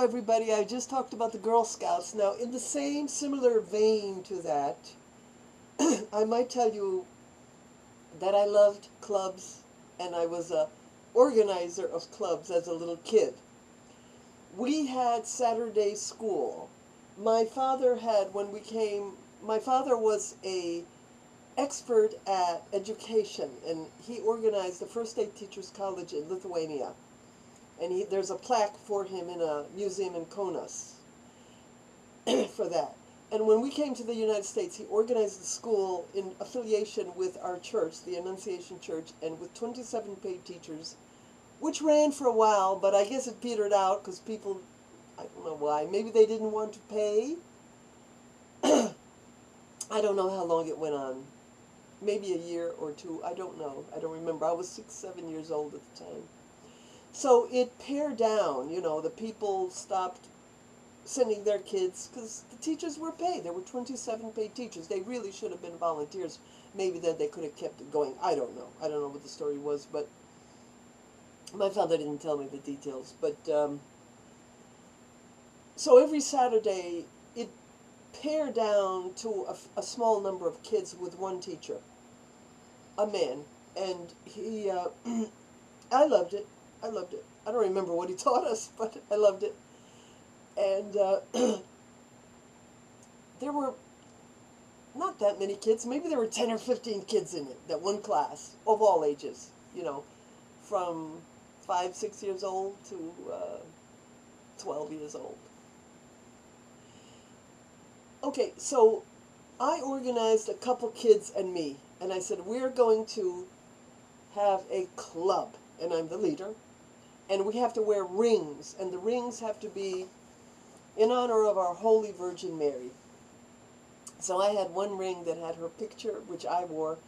everybody. I just talked about the Girl Scouts. Now, in the same similar vein to that, I might tell you that I loved clubs, and I was a organizer of clubs as a little kid. We had Saturday school. My father had, when we came, my father was a expert at education, and he organized the First Aid Teachers College in Lithuania. And there's a plaque for him in a museum in Kaunas for that. And when we came to the United States, he organized the school in affiliation with our church, the Annunciation Church, and with 27 paid teachers, which ran for a while, but I guess it petered out because people, I don't know why, maybe they didn't want to pay. I don't know how long it went on. Maybe a year or two, I don't know. I don't remember. I was 6, 7 years old at the time. So it pared down, you know, the people stopped sending their kids because the teachers were paid. There were 27 paid teachers. They really should have been volunteers. Maybe then they could have kept it going. I don't know. I don't know what the story was, but my father didn't tell me the details. But so every Saturday it pared down to a small number of kids with one teacher, a man, and he, I loved it. I loved it. I don't remember what he taught us, but I loved it. And there were not that many kids. Maybe there were 10 or 15 kids in it, that one class, of all ages, you know, from 5, 6 years old to 12 years old. Okay, so I organized a couple kids and me, and I said, we're going to have a club, and I'm the leader. And we have to wear rings, and the rings have to be in honor of our Holy Virgin Mary. So I had one ring that had her picture, which I wore,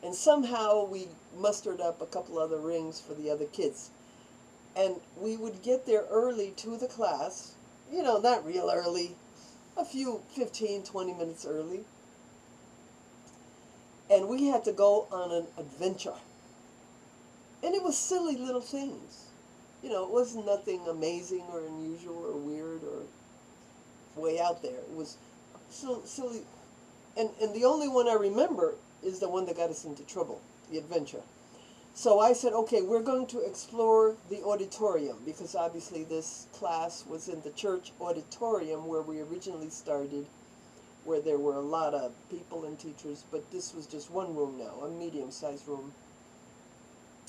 and somehow we mustered up a couple other rings for the other kids. And we would get there early to the class, you know, not real early, a few 15, 20 minutes early. And we had to go on an adventure. And it was silly little things. You know, it wasn't nothing amazing or unusual or weird or way out there. It was silly. And the only one I remember is the one that got us into trouble, the adventure. So I said, okay, we're going to explore the auditorium, because obviously this class was in the church auditorium where we originally started, where there were a lot of people and teachers, but this was just one room now, a medium-sized room.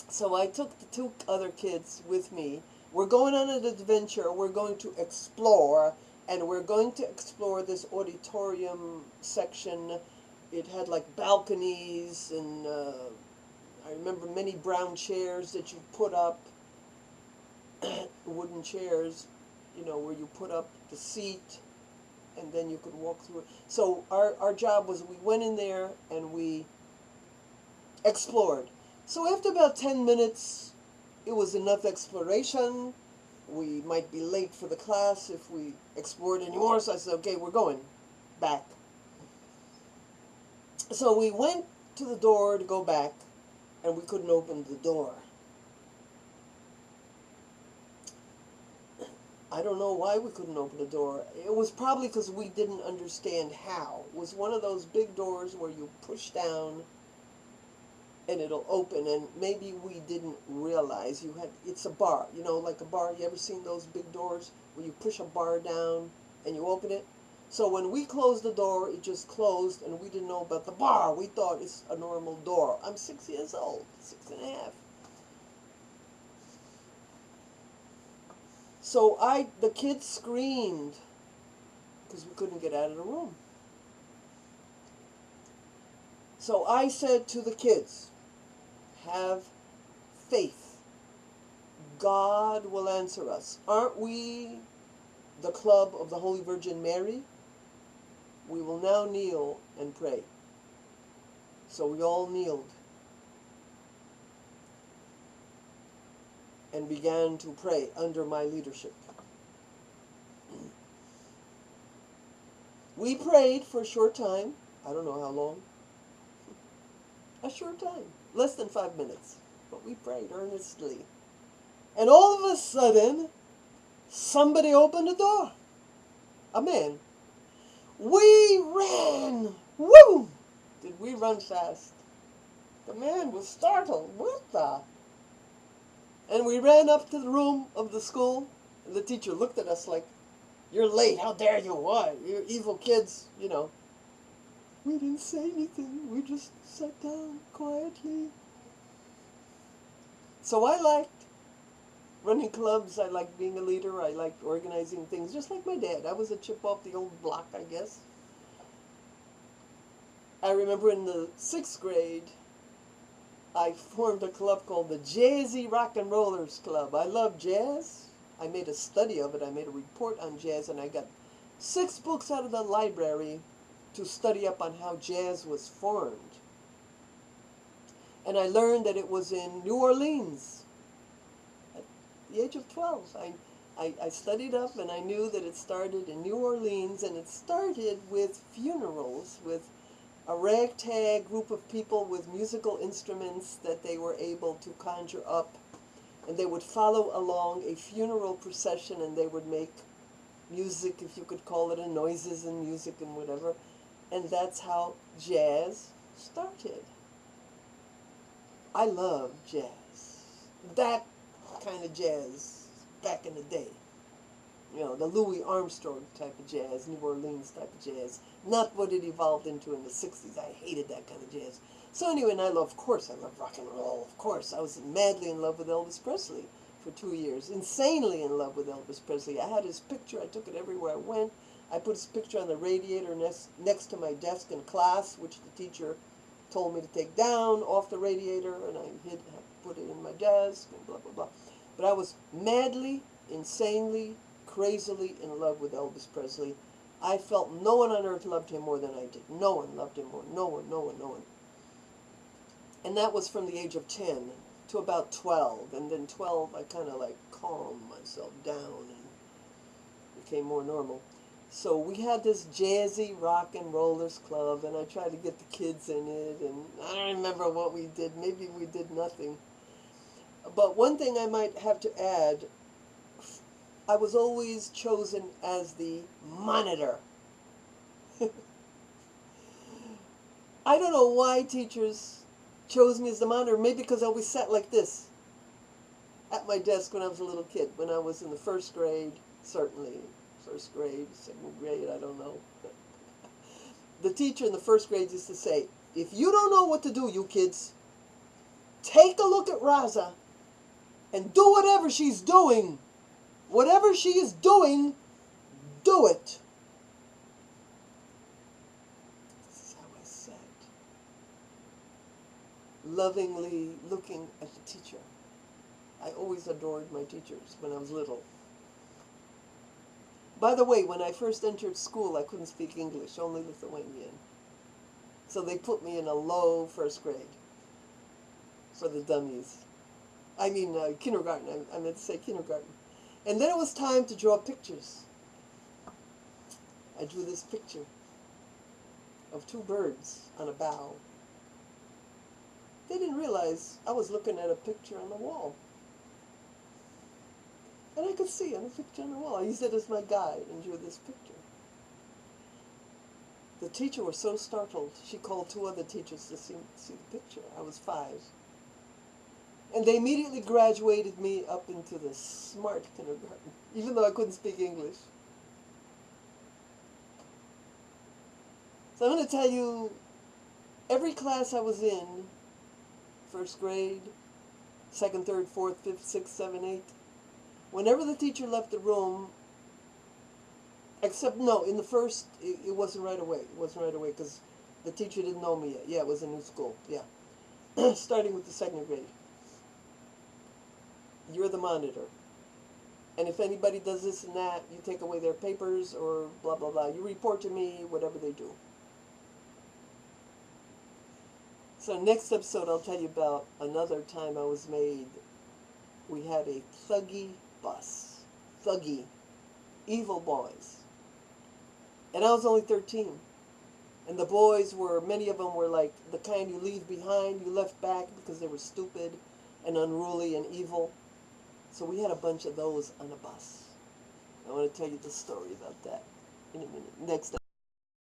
So I took the 2 other kids with me. We're going on an adventure. We're going to explore, and we're going to explore this auditorium section. It had like balconies, and I remember many brown chairs that you put up, wooden chairs, you know, where you put up the seat, and then you could walk through it. So our job was, we went in there and we explored. So after about 10 minutes, it was enough exploration. We might be late for the class if we explored anymore. So I said, okay, we're going back. So we went to the door to go back, and we couldn't open the door. I don't know why we couldn't open the door. It was probably because we didn't understand how. It was one of those big doors where you push down and it'll open, and maybe we didn't realize it's a bar, you know, like a bar. You ever seen those big doors where you push a bar down and you open it? So when we closed the door, it just closed, and we didn't know about the bar. We thought it's a normal door. I'm 6 years old, 6 and a half. So the kids screamed because we couldn't get out of the room. So I said to the kids, have faith. God will answer us. Aren't we the club of the Holy Virgin Mary? We will now kneel and pray. So we all kneeled and began to pray under my leadership. We prayed for a short time. I don't know how long. A short time. Less than 5 minutes. But we prayed earnestly. And all of a sudden, Somebody opened the door. A man. We ran. Woo! Did we run fast? The man was startled. What the? And we ran up to the room of the school. And the teacher looked at us like, "You're late. How dare you? What? You're evil kids, you know." We didn't say anything. We just sat down quietly. So I liked running clubs. I liked being a leader. I liked organizing things, just like my dad. I was a chip off the old block, I guess. I remember in the 6th grade, I formed a club called the Jazzy Rock and Rollers Club. I love jazz. I made a study of it. I made a report on jazz, and I got 6 books out of the library to study up on how jazz was formed. And I learned that it was in New Orleans at the age of 12. I studied up, and I knew that it started in New Orleans, and it started with funerals, with a ragtag group of people with musical instruments that they were able to conjure up, and they would follow along a funeral procession, and they would make music, if you could call it, and noises and music and whatever. And that's how jazz started. I love jazz. That kind of jazz back in the day. You know, the Louis Armstrong type of jazz, New Orleans type of jazz. Not what it evolved into in the 60s. I hated that kind of jazz. So anyway, and of course I love rock and roll. Of course, I was madly in love with Elvis Presley for 2 years. Insanely in love with Elvis Presley. I had his picture. I took it everywhere I went. I put his picture on the radiator next to my desk in class, which the teacher told me to take down off the radiator, and I put it in my desk, and blah, blah, blah. But I was madly, insanely, crazily in love with Elvis Presley. I felt no one on earth loved him more than I did. No one loved him more. No one, no one, no one. And that was from the age of 10 to about 12. And then 12, I kind of like calmed myself down and became more normal. So we had this jazzy rock and rollers club, and I tried to get the kids in it, and I don't remember what we did. Maybe we did nothing. But one thing I might have to add, I was always chosen as the monitor. I don't know why teachers chose me as the monitor. Maybe because I always sat like this at my desk when I was a little kid. When I was in the 1st grade, certainly. 1st grade, 2nd grade, I don't know. The teacher in the 1st grade used to say, "If you don't know what to do, you kids, take a look at Raza and do whatever she's doing. Whatever she is doing, do it." This is how I sat, lovingly looking at the teacher. I always adored my teachers when I was little. By the way, when I first entered school, I couldn't speak English, only Lithuanian. So they put me in a low 1st grade for the dummies. I mean, kindergarten. I meant to say kindergarten. And then it was time to draw pictures. I drew this picture of 2 birds on a bough. They didn't realize I was looking at a picture on the wall. And I could see on the picture on the wall. I used it as my guide and drew this picture. The teacher was so startled, she called 2 other teachers to see the picture. I was 5. And they immediately graduated me up into the smart kindergarten, even though I couldn't speak English. So I'm going to tell you, every class I was in, 1st grade, 2nd, 3rd, 4th, 5th, 6th, 7th, 8th, whenever the teacher left the room, except, no, in the 1st, it wasn't right away. It wasn't right away because the teacher didn't know me yet. Yeah, it was a new school, yeah. Starting with the 2nd grade. You're the monitor. And if anybody does this and that, you take away their papers or blah, blah, blah. You report to me, whatever they do. So next episode, I'll tell you about another time I was made. We had a thuggy bus. Thuggy. Evil boys. And I was only 13. And the boys were, many of them were like the kind you leave behind, you left back because they were stupid and unruly and evil. So we had a bunch of those on the bus. going to tell you the story about that in a minute. Next time.